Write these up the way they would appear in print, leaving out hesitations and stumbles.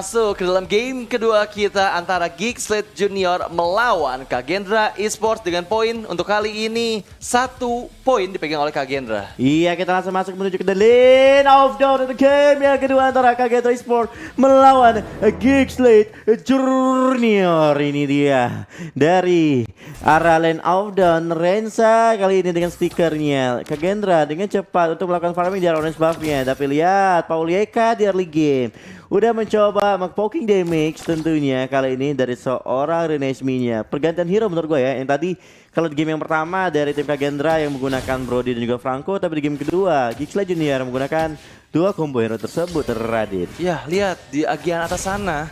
Masuk ke dalam game kedua kita antara Geekslate Junior melawan Kagendra Esports dengan poin untuk kali ini 1 poin dipegang oleh Kagendra. Iya, kita langsung masuk menuju ke the lane of down the game yang kedua antara Kagendra Esports melawan Geekslate Junior. Ini dia dari arah lane of down. Rensa kali ini dengan stikernya. Kagendra dengan cepat untuk melakukan farming di orange buff-nya. Tapi lihat Paulieka di early game udah mencoba poking damage tentunya kali ini dari seorang Renesmi-nya. Pergantian hero menurut gue ya. Yang tadi kalau di game yang pertama dari tim Kagendra yang menggunakan Brody dan juga Franco, tapi di game kedua Geekslate Junior menggunakan dua combo hero tersebut, Radit. Ya, lihat di bagian atas sana.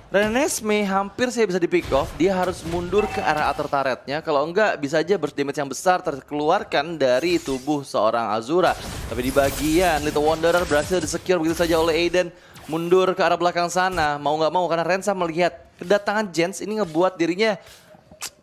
Renesme hampir saya bisa di pick off. Dia harus mundur ke arah outer turretnya. Kalau enggak bisa aja burst damage yang besar terkeluarkan dari tubuh seorang Azura. Tapi di bagian Little Wanderer berhasil di-secure begitu saja oleh Aiden. Mundur ke arah belakang sana, mau nggak mau karena Rensa melihat kedatangan Jens ini ngebuat dirinya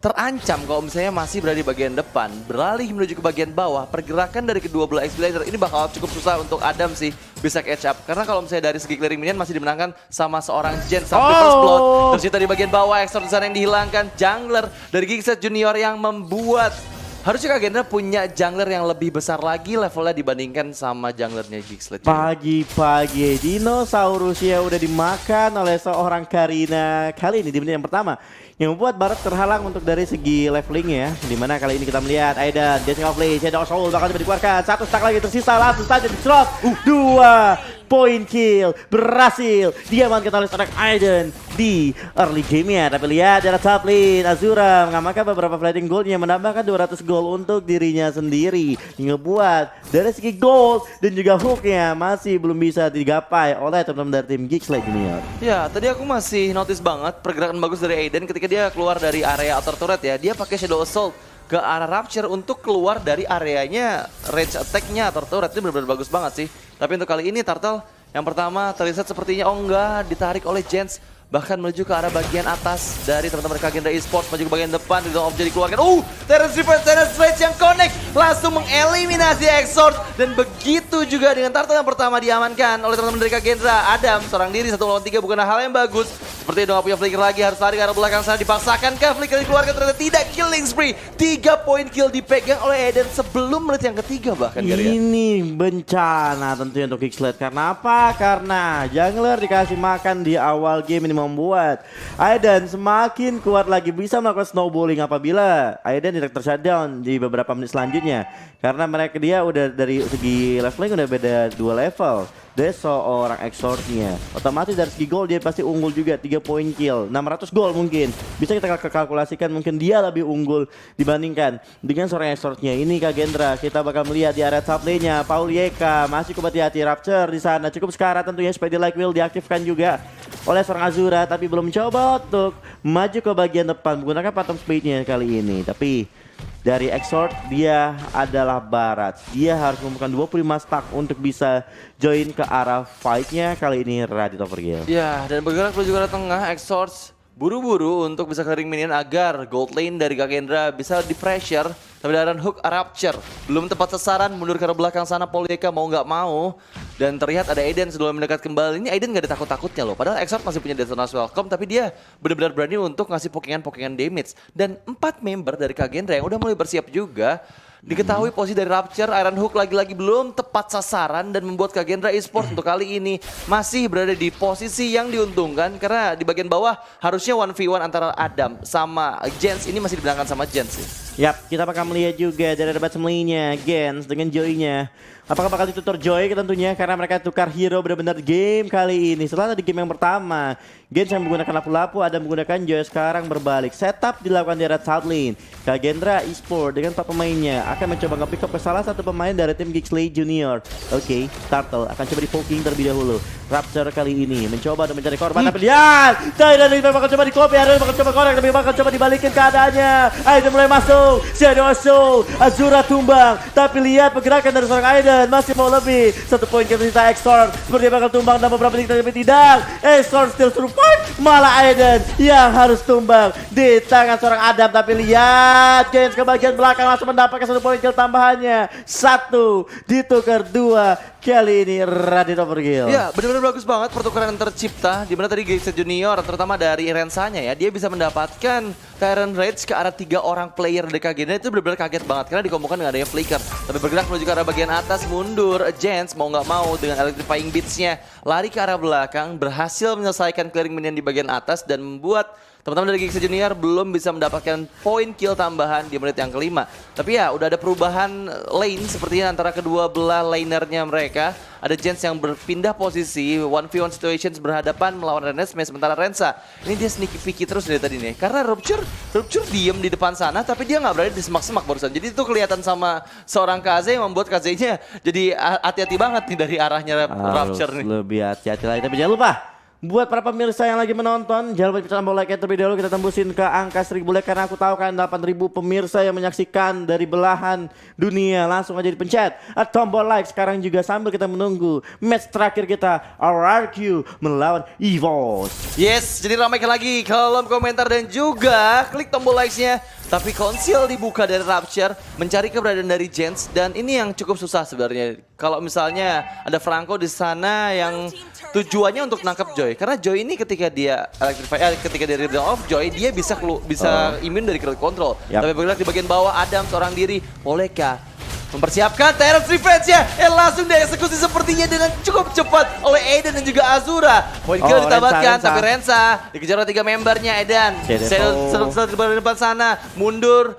terancam kalau misalnya masih berada di bagian depan. Beralih menuju ke bagian bawah, pergerakan dari kedua belah X-Blazer ini bakal cukup susah untuk Adam sih bisa catch up. Karena kalau misalnya dari segi clearing minion masih dimenangkan sama seorang Jens sampai first blood. Tersita di bagian bawah, Exort di sana yang dihilangkan. Jungler dari Geekslate Junior yang membuat harusnya Kagendra punya jungler yang lebih besar lagi levelnya dibandingkan sama junglernya Geekslate. Pagi-pagi dinosaurusnya udah dimakan oleh seorang Karina. Kali ini di menit yang pertama yang membuat Barat terhalang untuk dari segi levelingnya. Dimana kali ini kita melihat Aidan, Dancing of Lee, Shadow Soul bakal coba dikeluarkan. Satu stack lagi tersisa, langsung saja di-drop. 2 point kill berhasil diamankan oleh seorang Aiden di early game-nya. Tapi lihat dari top lane, Azura mengamankan beberapa fighting gold-nya, menambahkan 200 gold untuk dirinya sendiri. Ngebuat dari segi gold dan juga hook-nya masih belum bisa digapai oleh teman-teman dari tim Geekslate Junior. Ya, tadi aku masih notice banget pergerakan bagus dari Aiden ketika dia keluar dari area outer turret ya. Dia pakai Shadow Assault ke arah Rapture untuk keluar dari areanya range attack-nya outer turret. Ini benar-benar bagus banget sih. Tapi untuk kali ini Turtle yang pertama terlihat sepertinya enggak ditarik oleh Jens. Bahkan menuju ke arah bagian atas dari teman-teman Kagendra Esports, maju ke bagian depan, di dalam objek dikeluarkan. Terence Reaper, Terence Rage yang connect, langsung mengeliminasi Exort. Dan begitu juga dengan Turtle yang pertama diamankan oleh teman-teman dari Kagendra. Adam, seorang diri 1 lawan 3 bukan hal yang bagus. Seperti itu nggak punya flicker lagi, harus lari ke arah belakang sana, dipaksakankah flicker dikeluarkan, ternyata tidak. Killing spree, 3 poin kill dipegang oleh Eden sebelum menit yang ketiga bahkan. Ini bencana tentunya untuk Geekslate. Karena apa? Karena jungler dikasih makan di awal game ini membuat Aiden semakin kuat lagi, bisa melakukan snowballing apabila Aiden tidak tershutdown di beberapa menit selanjutnya. Karena dia udah dari segi leveling udah beda 2 level dari seorang Exort-nya. Otomatis dari segi gold dia pasti unggul juga, 3 poin kill, 600 gold mungkin. Bisa kita kalkulasikan mungkin dia lebih unggul dibandingkan dengan seorang Exort-nya. Ini Kagendra, kita bakal melihat di area top lane-nya Paulieka masih cukup hati-hati. Rapture di sana cukup sekarang tentunya supaya di like will diaktifkan juga oleh seorang Azura, tapi belum mencoba untuk maju ke bagian depan menggunakan Phantom Spade-nya kali ini. Tapi dari Exort dia adalah Barat. Dia harus membuka 25 stack untuk bisa join ke arah fight-nya kali ini Radit Overkill. Ya, dan bergerak menuju ke arah tengah, Exort buru-buru untuk bisa clearing minion agar gold lane dari Kagendra bisa di pressure. Tapi dari hook Rapture belum tepat sasaran, mundur ke arah belakang sana. Paulieka mau nggak mau, dan terlihat ada Aiden sebelum mendekat kembali. Ini Aiden nggak ada takut-takutnya loh, padahal Exort masih punya Detona's Welcome, tapi dia benar-benar berani untuk ngasih pokingan damage. Dan 4 member dari Kagendra yang udah mulai bersiap juga. Diketahui posisi dari Rapture, Iron Hook lagi-lagi belum tepat sasaran dan membuat Kagendra Esports untuk kali ini masih berada di posisi yang diuntungkan. Karena di bagian bawah harusnya 1v1 antara Adam sama Jens, ini masih dimenangkan sama Jens sih. Yap, kita bakal melihat juga dari debat semlinya Gens dengan Joy-nya. Apakah bakal ditutur Joy tentunya karena mereka tukar hero benar-benar game kali ini. Setelah di game yang pertama Gens yang menggunakan lapu-lapu, ada menggunakan Joy, sekarang berbalik. Setup dilakukan di area top lane. Kagendra Esports dengan 4 pemainnya akan mencoba nge-pick up ke salah satu pemain dari tim Geekslate Junior. Oke, Turtle akan coba di-poking terlebih dahulu. Rapture kali ini mencoba untuk mencari korban, tapi lihat! Tidak bakal coba di-copy, ada bakal coba korek, tapi bakal coba dibalikin keadaannya. Ayo mulai masuk. langsung Shadow Soul, Azura tumbang. Tapi lihat pergerakan dari seorang Aiden, masih mau lebih. 1 poin ke Vita Exor, seperti bakal tumbang dalam beberapa detik tapi tidak. Exor still survive, malah Aiden yang harus tumbang di tangan seorang Adam. Tapi lihat James ke bagian belakang langsung mendapatkan 1 poin kill tambahannya. 1 ditukar 2. Kali ini Radit overkill. Ya, benar-benar bagus banget pertukaran yang tercipta. Di mana tadi Gexet Junior, terutama dari Rensanya ya, dia bisa mendapatkan Tyrant Rage ke arah 3 orang player dari Kagenda. Itu benar-benar kaget banget karena dikombokan dengan adanya Flicker. Tapi bergerak menuju ke arah bagian atas, mundur. Jens mau nggak mau dengan electrifying beats-nya lari ke arah belakang, berhasil menyelesaikan clearing minion di bagian atas dan membuat teman-teman dari Gexet Junior belum bisa mendapatkan poin kill tambahan di menit yang kelima. Tapi ya udah ada perubahan lane sepertinya antara kedua belah lanernya mereka. Ada Jens yang berpindah posisi, 1v1 situations berhadapan melawan Renesmee. Sementara Rensa, ini dia sneaky picky terus dari tadi nih. Karena Rupture diem di depan sana tapi dia nggak berada di semak-semak barusan. Jadi itu kelihatan sama seorang Kaze yang membuat Kaze-nya jadi hati-hati banget nih dari arahnya Rupture nih. Lebih hati-hati lagi, tapi jangan lupa buat para pemirsa yang lagi menonton, jangan lupa tombol like terlebih dahulu. Kita tembusin ke angka 1000 like karena aku tahu kan 8000 pemirsa yang menyaksikan dari belahan dunia. Langsung aja dipencet tombol like sekarang juga sambil kita menunggu match terakhir kita, RRQ melawan EVOS. Yes, jadi ramaikan lagi kolom komentar dan juga klik tombol likes-nya. Tapi konsil dibuka dari Rupture, mencari keberadaan dari Jens, dan ini yang cukup susah sebenarnya. Kalau misalnya ada Franco di sana yang tujuannya untuk nangkap Joy, karena Joy ini ketika dia ketika dia Rhythm of Joy, dia bisa imun dari crowd control. Tapi bergerak di bagian bawah, Adam seorang diri, bolehkah mempersiapkan Tyrant's Revenge-nya langsung dieksekusi sepertinya dengan cukup cepat oleh Aiden dan juga Azura. Poin kill ditambahkan, tapi Rensa dikejar oleh 3 membernya. Aiden di depan sana,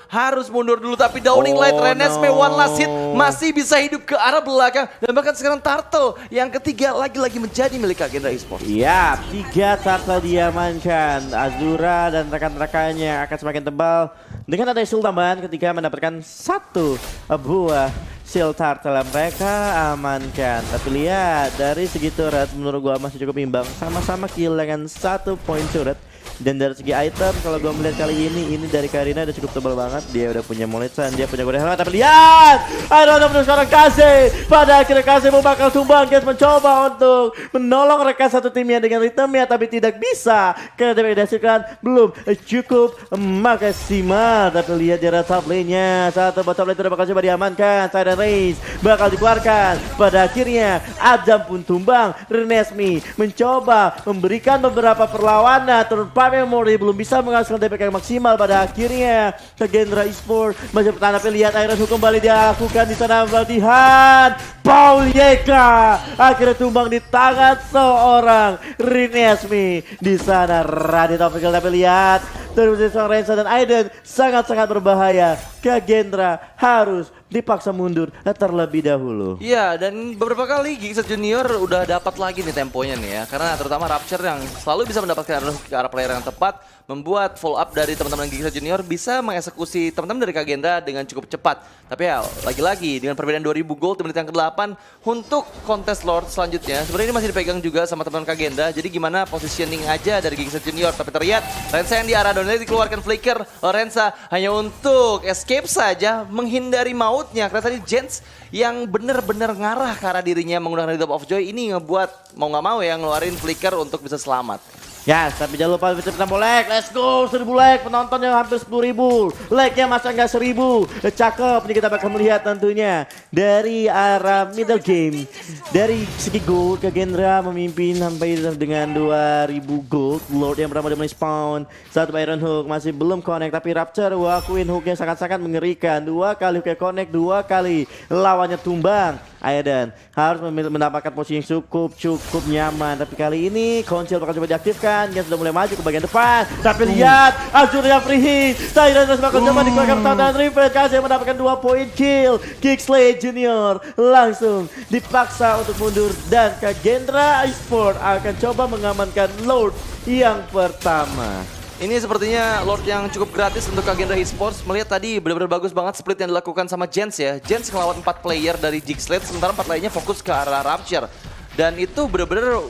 harus mundur dulu, tapi Downing Light, Renesmee one last hit masih bisa hidup ke arah belakang, dan bahkan sekarang Turtle yang ketiga lagi-lagi menjadi milik Kagenda Esports. Iya, 3 Turtle diamankan. Azura dan rekan-rekannya akan semakin tebal dengan ada shield tambahan ketika mendapatkan 1 buah shield Turtle yang mereka amankan. Tapi lihat dari segi turret menurut gua masih cukup imbang, sama-sama kill dengan 1 poin turret. Dan dari segi item, kalau gue melihat kali ini dari Karina udah cukup tebal banget. Dia udah punya Moletsan, dia punya Golden Helmet. Tapi lihat, ada seorang Kaze. Pada akhirnya Kaze mau bakal tumbang. Guys mencoba untuk menolong rekan satu timnya dengan ritmenya, tapi tidak bisa. Karena tidak dihasilkan, belum cukup maksimal. Tapi lihat di arah top lane-nya, satu bot top lane udah bakal coba diamankan. Tyrant Rage bakal dikeluarkan. Pada akhirnya Adam pun tumbang. Renesmee mencoba memberikan beberapa perlawanan, Memory belum bisa menghasilkan DPK yang maksimal. Pada akhirnya Kagenda Esports masih bertahan, tapi lihat Iron Hook kembali dia lakukan di sana. Pelatihan Paul Yeka akhirnya tumbang di tangan seorang Renesmee di sana. Radit overkill, tapi lihat terus seorang Rensa dan Aiden sangat-sangat berbahaya. Kagenda harus dipaksa mundur terlebih dahulu. Iya, dan beberapa kali Gexet Junior udah dapat lagi nih temponya nih ya. Karena terutama Rupture yang selalu bisa mendapatkan ke arah player yang tepat, membuat follow up dari teman-teman Gexet Junior bisa mengeksekusi teman-teman dari Kagenda dengan cukup cepat. Tapi ya, lagi-lagi dengan perbedaan 2000 gold di menit yang ke-8 untuk kontes Lord selanjutnya. Sebenarnya ini masih dipegang juga sama teman Kagenda. Jadi gimana positioning aja dari Gexet Junior. Tapi terlihat Rensa yang di arah Donelli dikeluarkan Flicker. Rensa hanya untuk escape saja, menghindari mautnya. Karena tadi Jens yang benar-benar ngarah ke arah dirinya menggunakan Rhythm of Joy ini ngebuat mau nggak mau ya ngeluarin Flicker untuk bisa selamat. Ya, tapi jangan lupa bisa tambah like. Let's go, 1000 like. Penontonnya hampir 10.000. Like-nya masa nggak 1000. Cakep. Ini kita bakal melihat tentunya dari arah middle game. Dari segi gold, Kagenda memimpin sampai dengan 2000 gold. Lord yang pertama mulai spawn. 1 Iron Hook masih belum connect. Tapi Rupture wakuin hooknya sangat-sangat mengerikan. 2 kali hooknya connect, 2 kali lawannya tumbang. Aiden harus mendapatkan posisi yang cukup nyaman. Tapi kali ini Konsil bakal coba diaktifkan. Dia sudah mulai maju ke bagian depan. Tapi lihat Azura free hit. Tyrant bakal coba dikeluarkan Tyrant Revenge. Kaze mendapatkan 2 poin kill. Gexet Junior langsung dipaksa untuk mundur. Dan Kagenda Esports akan coba mengamankan Lord yang pertama. Ini sepertinya Lord yang cukup gratis untuk Kagenda Esports. Melihat tadi benar-benar bagus banget split yang dilakukan sama Jens ya. Jens ngelawan 4 player dari Gexet, sementara 4 lainnya fokus ke arah Rupture. Dan itu benar-benar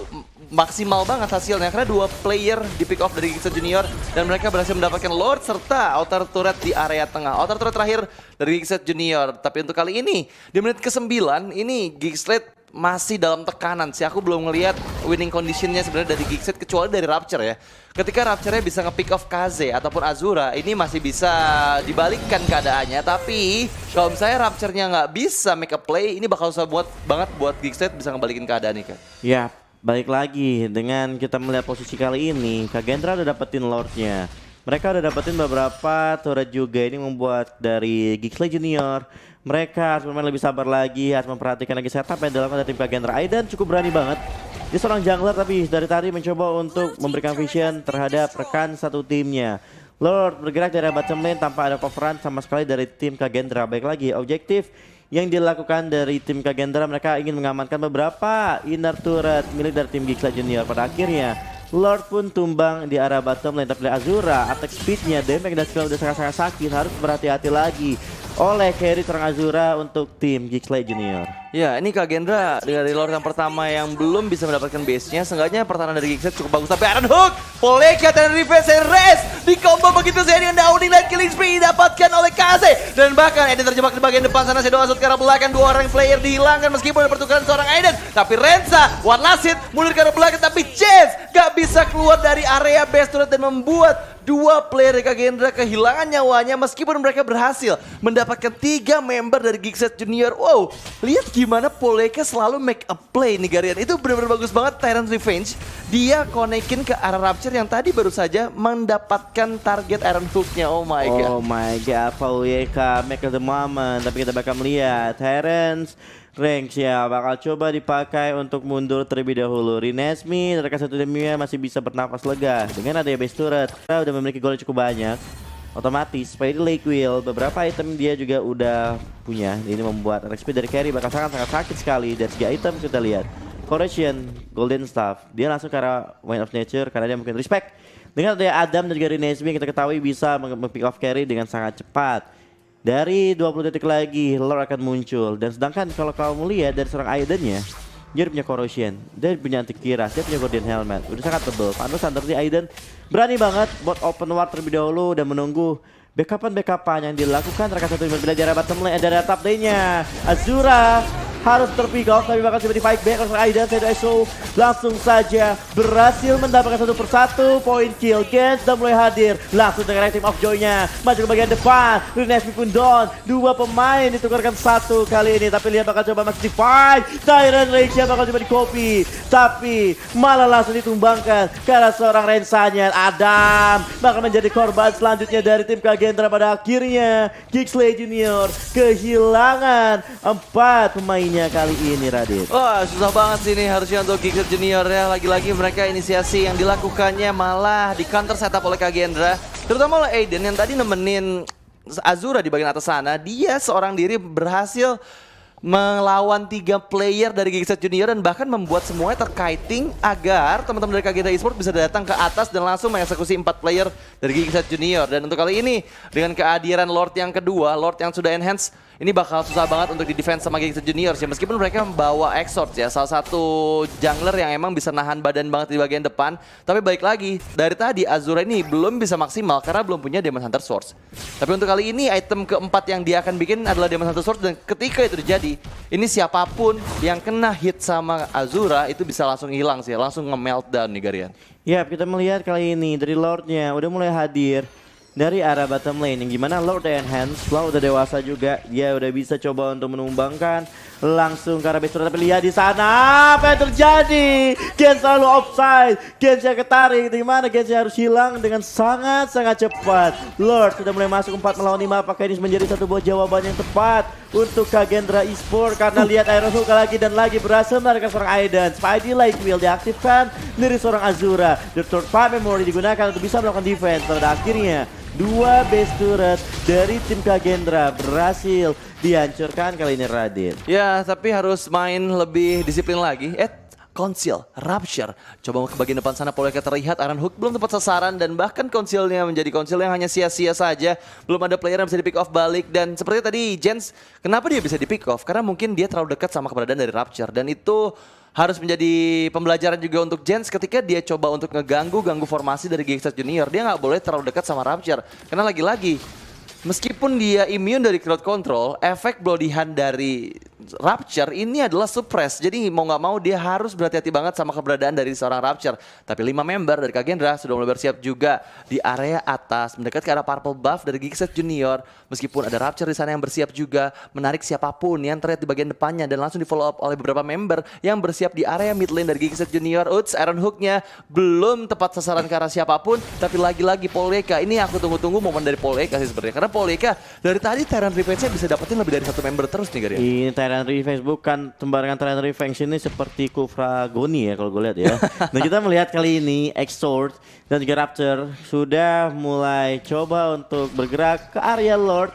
maksimal banget hasilnya karena 2 player di pick off dari Geekset Junior dan mereka berhasil mendapatkan Lord serta outer turret di area tengah. Outer turret terakhir dari Geekset Junior. Tapi untuk kali ini di menit ke-9 ini Geekset masih dalam tekanan sih. Aku belum ngelihat winning conditionnya sebenarnya dari Geekset kecuali dari Rapture ya. Ketika Rapture-nya bisa nge-pick off Kaze ataupun Azura, ini masih bisa dibalikkan keadaannya. Tapi kalau misalnya Rapture-nya nggak bisa make a play, ini bakal susah banget buat Geekset bisa ngebalikin keadaan nih kan. Ya, balik lagi dengan kita melihat posisi kali ini, Kagendra udah dapetin Lordnya. Mereka udah dapetin beberapa turret juga, ini membuat dari Geeksley Junior mereka harus bermain lebih sabar lagi, harus memperhatikan lagi setup yang dilakukan dari tim Kagendra. Aidan cukup berani banget. Dia seorang jungler tapi dari tadi mencoba untuk memberikan vision terhadap rekan satu timnya. Lord bergerak dari bottom lane tanpa ada coveran sama sekali dari tim Kagendra. Baik lagi, objektif yang dilakukan dari tim Kagendra, mereka ingin mengamankan beberapa inner turret milik dari tim Geeksley Junior. Pada akhirnya Lord pun tumbang di arah bottom lane, tapi Azura attack speednya, damage dan skill udah sangat-sangat sakit, harus berhati-hati lagi oleh carry serang Azura untuk tim Geeksley Junior. Ya, ini Kagendra dari Lord yang pertama yang belum bisa mendapatkan base-nya. Seenggaknya pertahanan dari Geekset cukup bagus. Tapi Iron Hook, Poleka dan Revenge and Rest di combo begitu saja dengan downing dan killing spree didapatkan oleh Kaze. Dan bahkan Aiden terjebak di bagian depan sana. Shadow Assault ke arah belakang, 2 orang player dihilangkan meskipun ada pertukaran seorang Aiden. Tapi Renza, one last hit, mundur ke arah belakang. Tapi Chance gak bisa keluar dari area base turret dan membuat 2 player dari Kagendra kehilangan nyawanya meskipun mereka berhasil mendapatkan 3 member dari Geekset Junior. Wow, lihat gimana Poleka selalu make a play nih Garian. Itu benar-benar bagus banget Tyrant Revenge. Dia konekin ke arah Rapture yang tadi baru saja mendapatkan target Iron Hook-nya. Oh my god. Oh my god, Poleka make the moment. Tapi kita bakal melihat Tyrant Ranks ya bakal coba dipakai untuk mundur terlebih dahulu. Renesmi dari satu timnya masih bisa bernafas lega dengan adanya base turret. Kita udah memiliki gol cukup banyak. Otomatis Spidey Lake Wheel, beberapa item dia juga udah punya. Ini membuat attack speed dari carry bakal sangat-sangat sakit sekali. Dari segi item kita lihat Corrosion, Golden Staff, dia langsung ke arah Wine of Nature karena dia mungkin respect. Dengan adanya Adam dan juga Renesmi kita ketahui bisa pick off carry dengan sangat cepat. Dari 20 detik lagi Lord akan muncul. Dan sedangkan kalau kamu lihat dari seorang Aiden-nya, dia punya Corrosion, dia punya anti-kiras, dia punya Guardian Helmet. Udah sangat tebel. Pantesan dari Aiden berani banget buat open war terlebih dahulu dan menunggu backupan yang dilakukan rekan satu berbeda jarak bottom lane dari top lane-nya. Azura harus terpick off tapi bakal coba di fight back oleh Aidan. Shadow langsung saja berhasil mendapatkan satu persatu poin kill. Gens sudah mulai hadir langsung dengan team of joy-nya maju ke bagian depan. Renesmi pun down, 2 pemain ditukarkan satu kali ini tapi lihat bakal coba masih di fight. Tyrant Rage bakal coba di copy tapi malah langsung ditumbangkan karena seorang Rensanya. Adam bakal menjadi korban selanjutnya dari tim Kagendra. Pada akhirnya Geeksley Junior kehilangan 4 pemainnya kali ini, Radit. Wah, susah banget sih ini harusnya untuk Geekset Junior ya. Lagi-lagi mereka inisiasi yang dilakukannya malah di counter setup oleh Kagendra. Terutama oleh Aiden yang tadi nemenin Azura di bagian atas sana. Dia seorang diri berhasil melawan 3 player dari Geekset Junior dan bahkan membuat semuanya terkaiting agar teman-teman dari Kagendra Esports bisa datang ke atas dan langsung mengeksekusi 4 player dari Geekset Junior. Dan untuk kali ini dengan kehadiran Lord yang kedua, Lord yang sudah enhance, ini bakal susah banget untuk di defense sama Geekset Junior ya. Meskipun mereka membawa Exort ya, salah satu jungler yang emang bisa nahan badan banget di bagian depan. Tapi balik lagi, dari tadi Azura ini belum bisa maksimal karena belum punya Demon Hunter Swords. Tapi untuk kali ini item keempat yang dia akan bikin adalah Demon Hunter Swords. Dan ketika itu terjadi, ini siapapun yang kena hit sama Azura itu bisa langsung hilang sih, langsung nge-meltdown nih Garian. Ya, kita melihat kali ini dari Lordnya udah mulai hadir dari arah bottom lane yang gimana Lord udah enhance, Lord udah dewasa juga, dia udah bisa coba untuk menumbangkan langsung ke arah base turret. Tapi lihat di sana apa yang terjadi. Gens selalu offside, Gens yang ketarik, di mana Gens harus hilang dengan sangat-sangat cepat. Lord sudah mulai masuk 4 melawan 5, apakah ini menjadi satu buah jawaban yang tepat untuk Kagendra Esports karena lihat Iron Hook lagi dan lagi berhasil menarik seorang Aiden. Spidey Light Wheel diaktifkan dari seorang Azura. The third five memory digunakan untuk bisa melakukan defense. Pada akhirnya 2 base turret dari tim Kagendra berhasil dihancurkan kali ini, Radit. Ya, tapi harus main lebih disiplin lagi. Conceal, Rupture. Coba ke bagian depan sana Poleka terlihat, Iron Hook belum tepat sasaran dan bahkan Concealnya menjadi Conceal yang hanya sia-sia saja. Belum ada player yang bisa di pick off balik dan seperti tadi Jens, kenapa dia bisa di pick off? Karena mungkin dia terlalu dekat sama keberadaan dari Rupture dan itu harus menjadi pembelajaran juga untuk Jens ketika dia coba untuk ganggu formasi dari Giggs Junior. Dia nggak boleh terlalu dekat sama Rupture karena lagi-lagi meskipun dia immune dari crowd control, efek bloody hand dari Rupture ini adalah suppress. Jadi mau nggak mau dia harus berhati-hati banget sama keberadaan dari seorang Rupture. Tapi 5 member dari Kagendra sudah mulai bersiap juga di area atas, mendekat ke arah purple buff dari Gigset Junior. Meskipun ada Rupture di sana yang bersiap juga menarik siapapun yang terlihat di bagian depannya dan langsung di follow up oleh beberapa member yang bersiap di area mid lane dari Gigset Junior. Iron Hook-nya belum tepat sasaran ke arah siapapun, tapi lagi-lagi Poleka. Ini aku tunggu-tunggu momen dari Poleka sih sebenarnya. Karena Poleka dari tadi Tyrant Revenge-nya bisa dapetin lebih dari 1 member terus nih Gary. Ini Tyrant Revenge bukan sembarangan Tyrant Revenge, ini seperti Kufra Goni ya kalau gue lihat ya. Dan kita melihat kali ini Exort dan juga Rapture sudah mulai coba untuk bergerak ke area Lord.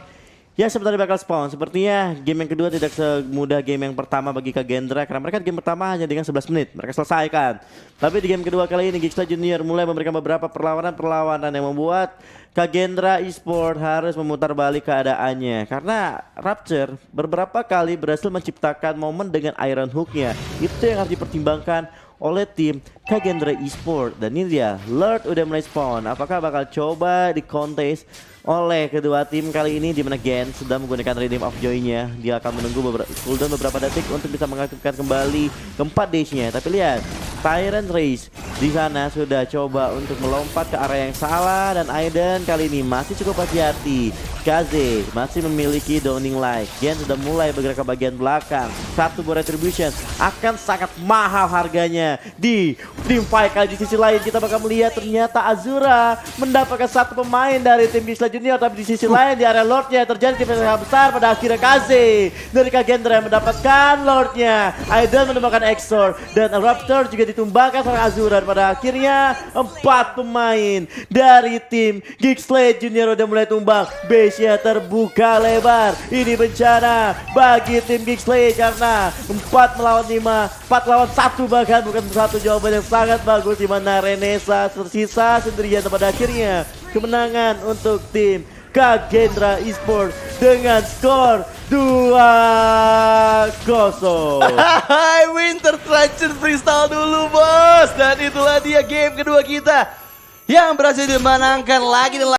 Ya sebentar bakal spawn. Sepertinya game yang kedua tidak semudah game yang pertama bagi Kagendra karena mereka di game pertama hanya dengan 11 menit mereka selesaikan. Tapi di game kedua kali ini Giggs Junior mulai memberikan beberapa perlawanan yang membuat Kagendra Esport harus memutar balik keadaannya karena Rapture beberapa kali berhasil menciptakan momen dengan Iron Hook-nya. Itu yang harus dipertimbangkan oleh tim Kagendra Esport. Dan ini dia, Lord udah mulai spawn. Apakah bakal coba di kontes oleh kedua tim kali ini, di mana Gen sudah menggunakan Redeem of Joy-nya. Dia akan menunggu cooldown beberapa detik untuk bisa mengaktifkan kembali keempat dash-nya. Tapi lihat, Tyrant Race di sana sudah coba untuk melompat ke area yang salah dan Aiden kali ini masih cukup hati-hati. Kaze masih memiliki Downing Light. Gen sudah mulai bergerak ke bagian belakang. Satu buat Retribution akan sangat mahal harganya di tim fight. Kali di sisi lain kita bakal melihat ternyata Azura mendapatkan satu pemain dari tim Giggs Junior, tapi di sisi lain di area Lordnya terjadi tim yang besar pada akhirnya Kaze dari Kagendra yang mendapatkan Lordnya. Aiden menemukan Exor dan Raptor juga ditumbangkan oleh Azura. Pada akhirnya 4 pemain dari tim Giggs Junior udah mulai tumbang. Base-nya terbuka lebar. Ini bencana bagi tim Giggs karena 4 melawan 5, 4 lawan 1 bahkan bukan satu jawaban yang sangat bagus di mana Renesa tersisa sendirian. Pada akhirnya kemenangan untuk tim Kagendra Esport dengan skor 2-0. Hai Winter Traction Freestyle dulu bos. Dan itulah dia game kedua kita yang berhasil dimenangkan lagi dan